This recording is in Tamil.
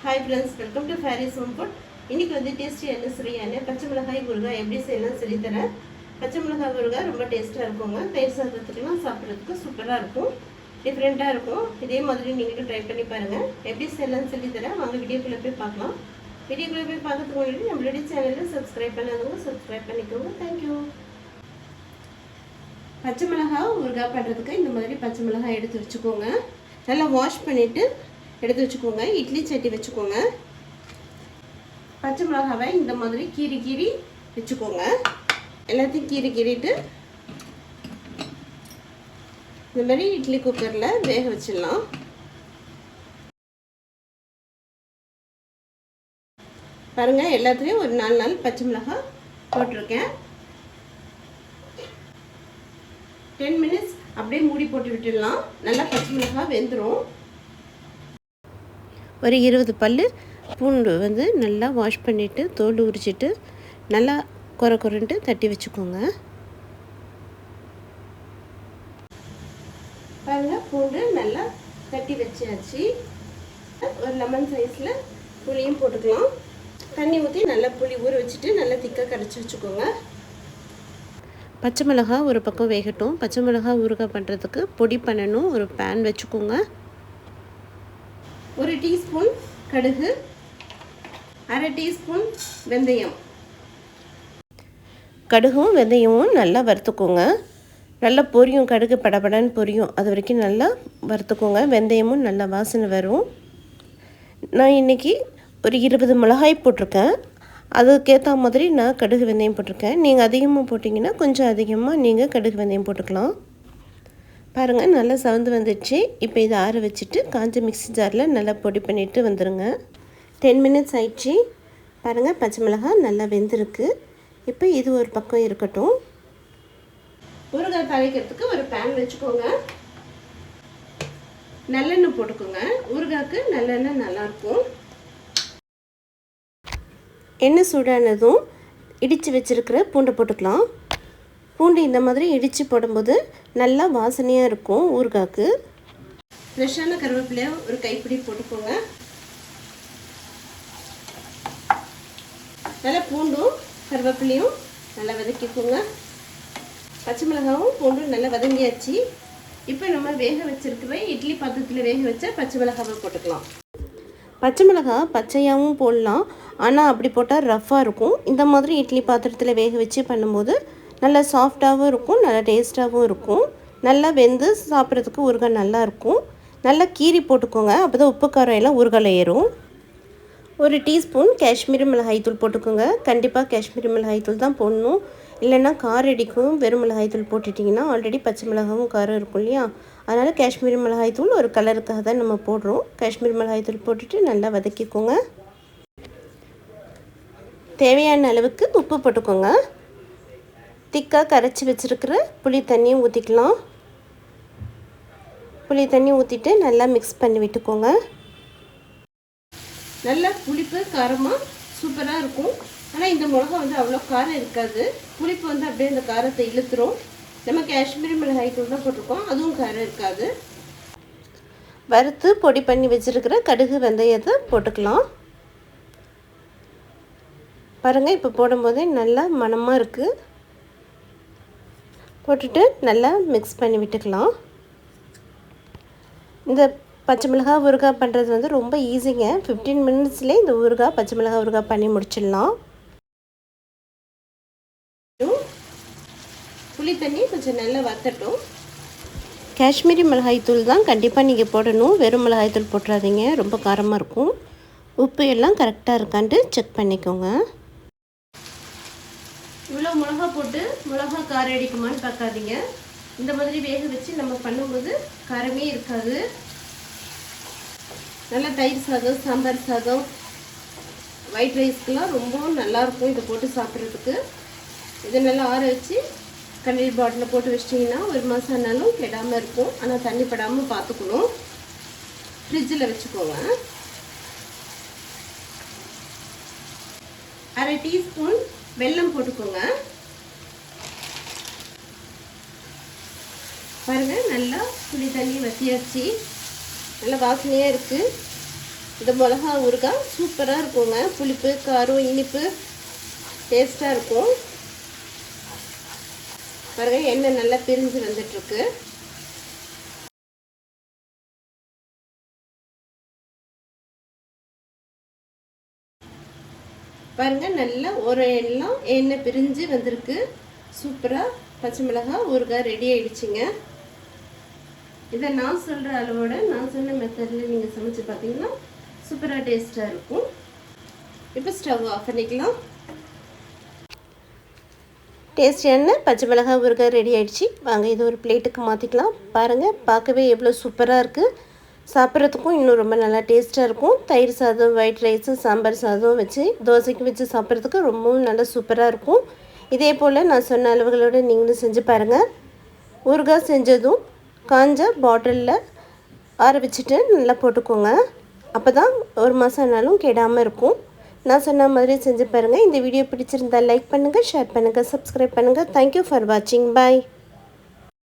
Hi friends, welcome to Fairy's Home Food. இன்னைக்கு வந்து டேஸ்டியான சுவையான பச்சை மிளகாய் ஊறுகாய் எப்படி செய்யலாம் சொல்லி தரேன். பச்சை மிளகாய் ஊறுகாய் ரொம்ப டேஸ்ட்டாக இருக்குங்க. தயிர் சாதத்துக்குலாம் சாப்பிட்றதுக்கு சூப்பராக இருக்கும், டிஃப்ரெண்ட்டாக இருக்கும். இதே மாதிரி நீங்களும் ட்ரை பண்ணி பாருங்கள். எப்படி செய்யலாம்னு சொல்லி தரேன். வாங்க வீடியோக்குள்ளே போய் பார்க்கலாம். வீடியோக்குள்ளே போய் பார்க்கறதுக்கு முன்னாடி நம்மளுடைய சேனலில் சப்ஸ்கிரைப் பண்ணாதவங்க சப்ஸ்கிரைப் பண்ணிக்கோங்க. தேங்க்யூ. பச்சை மிளகாய் ஊறுகாய் பண்ணுறதுக்கு இந்த மாதிரி பச்சை மிளகாய் எடுத்து வச்சுக்கோங்க. நல்லா வாஷ் பண்ணிவிட்டு எடுத்து வச்சுக்கோங்க. இட்லி சட்டி வச்சுக்கோங்க. பச்சை மிளகாவை இந்த மாதிரி கீறி வச்சுக்கோங்க. எல்லாத்தையும் கீறிட்டு இந்த மாதிரி இட்லி குக்கரில் வேக வச்சிடலாம். பாருங்கள், எல்லாத்துலேயும் ஒரு 4 பச்சை மிளகாய் போட்டிருக்கேன். 10 மினிட்ஸ் அப்படியே மூடி போட்டு விட்டுடலாம். நல்லா பச்சை மிளகாய் வெந்துடும். ஒரு 20 பல் பூண்டு வந்து நல்லா வாஷ் பண்ணிவிட்டு தோல் உரிச்சிட்டு நல்லா கொரன்ட்டு தட்டி வச்சுக்கோங்க. பாருங்கள், பூண்டு நல்லா தட்டி வச்சாச்சு. ஒரு லெமன் சைஸில் புளியும் போட்டுக்கலாம். தண்ணி ஊற்றி நல்லா புளி ஊற வச்சுட்டு நல்லா திக்காக கரைச்சி வச்சுக்கோங்க. பச்சை மிளகாய் ஒரு பக்கம் வேகட்டும். பச்சை மிளகாய் ஊறுகாய் பண்ணுறதுக்கு பொடி பண்ணணும். ஒரு பேன் வச்சுக்கோங்க. 1 டீஸ்பூன் கடுகு, 1/2 டீஸ்பூன் வெந்தயம். கடுகும் வெந்தயமும் நல்லா வறுத்துக்கோங்க. நல்லா பொரியும், கடுகு படபடன்னு பொரியும். அது வரைக்கும் நல்லா வறுத்துக்கோங்க. வெந்தயமும் நல்லா வாசனை வரும். நான் இன்றைக்கி ஒரு 20 மிளகாய் போட்டிருக்கேன். அதுக்கேற்ற மாதிரி நான் கடுகு வெந்தயம் போட்டிருக்கேன். நீங்கள் அதிகமாக போட்டிங்கன்னா கொஞ்சம் அதிகமாக நீங்கள் கடுகு வெந்தயம் போட்டுக்கலாம். பாருங்கள், நல்லா சவந்து வந்துடுச்சு. இப்போ இதை ஆற வச்சுட்டு காஞ்ச மிக்ஸி ஜாரில் நல்லா பொடி பண்ணிவிட்டு வந்துடுங்க. 10 மினிட்ஸ் ஆயிடுச்சு. பாருங்கள், பச்சை மிளகாய் நல்லா வெந்திருக்கு. இப்போ இது ஒரு பக்கம் இருக்கட்டும். ஊறுகாய் தாளிக்கிறதுக்கு ஒரு பேன் வச்சுக்கோங்க. நல்லெண்ணெய் போட்டுக்கோங்க. ஊறுகாய்க்கு நல்லெண்ணெய் நல்லாயிருக்கும். எண்ணெய் சூடானதும் இடித்து வச்சுருக்கிற பூண்டை போட்டுக்கலாம். பூண்டு இந்த மாதிரி இடித்து போடும்போது நல்லா வாசனையாக இருக்கும் ஊறுகாய்க்கு. ஃப்ரெஷ்ஷான கருவேப்பிலையை ஒரு கைப்பிடி போட்டுக்கோங்க. நல்லா பூண்டும் கருவேப்பிலையும் நல்லா வதக்கிக்கோங்க. பச்சை மிளகாவும் பூண்டும் நல்லா வதங்கியாச்சு. இப்போ நம்ம வேக வச்சுருக்கிற இட்லி பாத்திரத்தில் வேக வச்ச பச்சை மிளகாவை போட்டுக்கலாம். பச்சை மிளகாய் பச்சையாகவும் போடலாம், ஆனால் அப்படி போட்டால் ரஃப்பாக இருக்கும். இந்த மாதிரி இட்லி பாத்திரத்தில் வேக வச்சு பண்ணும்போது நல்லா சாஃப்டாகவும் இருக்கும், நல்லா டேஸ்ட்டாகவும் இருக்கும். நல்லா வெந்து சாப்பிட்றதுக்கு ஊறுகாய் நல்லாயிருக்கும். நல்லா கீரி போட்டுக்கோங்க. அப்போ தான் உப்பு காரம் எல்லாம் ஊறுகாயில் ஏறும். 1 டீஸ்பூன் காஷ்மீரி மிளகாய்த்தூள் போட்டுக்கோங்க. கண்டிப்பாக காஷ்மீரி மிளகாய்த்தூள் தான் போடணும், இல்லைன்னா காரம் அடிக்கும். வெறும் மிளகாய்த்தூள் போட்டுட்டிங்கன்னா ஆல்ரெடி பச்சை மிளகாவும் காரம் இருக்கும் இல்லையா, அதனால் காஷ்மீரி மிளகாய்த்தூள் ஒரு கலருக்காக தான் நம்ம போடுறோம். காஷ்மீரி மிளகாய்த்தூள் போட்டுட்டு நல்லா வதக்கிக்கோங்க. தேவையான அளவுக்கு உப்பு போட்டுக்கோங்க. திக்காக கரைச்சி வச்சுருக்கிற புளி தண்ணியும் ஊற்றிக்கலாம். புளி தண்ணி ஊற்றிட்டு நல்லா மிக்ஸ் பண்ணி விட்டுக்கோங்க. நல்லா புளிப்பு காரமாக சூப்பராக இருக்கும். ஆனால் இந்த மிளகா வந்து அவ்வளோ காரம் இருக்காது. புளிப்பு வந்து அப்படியே இந்த காரத்தை இழுத்துரும். நம்ம காஷ்மீரி மிளகாய் தூள் தான் போட்டிருக்கோம், அதுவும் காரம் இருக்காது. வறுத்து பொடி பண்ணி வச்சுருக்கிற கடுகு வெந்தயத்தை போட்டுக்கலாம். பாருங்கள், இப்போ போடும்போதே நல்லா மணமாக இருக்குது. போட்டுட்டு நல்லா மிக்ஸ் பண்ணி விட்டுக்கலாம். இந்த பச்சை மிளகாய் ஊறுகாய் பண்ணுறது வந்து ரொம்ப ஈஸிங்க. 15 மினிட்ஸ்லேயே இந்த ஊறுகாய் பச்சை மிளகாய் ஊறுகாய் பண்ணி முடிச்சிடலாம். புளி தண்ணி கொஞ்சம் நல்லா வத்தட்டும். காஷ்மீரி மிளகாய்த்தூள் தான் கண்டிப்பாக நீங்கள் போடணும். வெறும் மிளகாய்த்தூள் போட்டுறாதீங்க, ரொம்ப காரமாக இருக்கும். உப்பு எல்லாம் கரெக்டாக இருக்கான்ட்டு செக் பண்ணிக்கோங்க. இவ்வளோ மிளகா போட்டு மிளகா காரம் அடிக்குமான்னு பார்க்காதீங்க. இந்த மாதிரி வேக வச்சு நம்ம பண்ணும்போது காரமே இருக்காது. நல்லா தயிர் சாதம், சாம்பார் சாதம், ஒயிட் ரைஸ்க்கெலாம் ரொம்பவும் நல்லாயிருக்கும் இதை போட்டு சாப்பிட்றதுக்கு. இதை நல்லா ஆற வச்சு கண்ணீர் பாட்டிலில் போட்டு வச்சிட்டிங்கன்னா 1 மாதம் ஆனாலும் கெடாமல் இருக்கும். ஆனால் தண்ணி படாமல் பார்த்துக்கணும். ஃப்ரிட்ஜில் வச்சுக்கோங்க. 1/2 டீஸ்பூன் வெல்லம் போட்டுக்கோங்க. பாருங்கள், நல்லா புளி தண்ணி வற்றியாச்சு. நல்லா வாசனையாக இருக்குது. இந்த மிளகா ஊறுகாய் சூப்பராக இருக்குங்க. புளிப்பு, காரம், இனிப்பு டேஸ்ட்டாக இருக்கும். பாருங்கள், எண்ணெய் நல்லா பிரிஞ்சு வந்துட்டுருக்கு. பாருங்கள், நல்லா ஒரு எல்லாம் எண்ணெய் பிரிஞ்சு வந்திருக்கு. சூப்பராக பச்சை மிளகாய் ஊறுகாய் ரெடி ஆகிடுச்சிங்க. இதை நான் சொல்கிற அளவோட நான் சொன்ன மெத்தடில் நீங்கள் சமைச்சு பார்த்தீங்கன்னா சூப்பராக டேஸ்ட்டாக இருக்கும். இப்போ ஸ்டவ் ஆஃப் பண்ணிக்கலாம். டேஸ்டியான பச்சை மிளகாய் ஊறுகாய் ரெடி ஆகிடுச்சு. வாங்க இது ஒரு பிளேட்டுக்கு மாற்றிக்கலாம். பாருங்கள், பார்க்கவே எவ்வளோ சூப்பராக இருக்குது. சாப்பிட்றதுக்கும் இன்னும் ரொம்ப நல்லா டேஸ்ட்டாக இருக்கும். தயிர் சாதம், ஒயிட் ரைஸு, சாம்பார் சாதம் வச்சு தோசைக்கு வச்சு சாப்பிட்றதுக்கு ரொம்பவும் நல்லா சூப்பராக இருக்கும். இதே போல் நான் சொன்ன அளவுகளோடு நீங்களும் செஞ்சு பாருங்கள். ஊறுகாய் செஞ்சதும் காஞ்ச பாட்டிலில் ஆற வச்சுட்டு நல்லா போட்டுக்கோங்க. அப்போ தான் ஒரு மாதம் ஆனாலும் கெடாமல் இருக்கும். நான் சொன்ன மாதிரி செஞ்சு பாருங்கள். இந்த வீடியோ பிடிச்சிருந்தால் லைக் பண்ணுங்கள், ஷேர் பண்ணுங்கள், சப்ஸ்கிரைப் பண்ணுங்கள். தேங்க்யூ ஃபார் வாட்சிங். பாய்.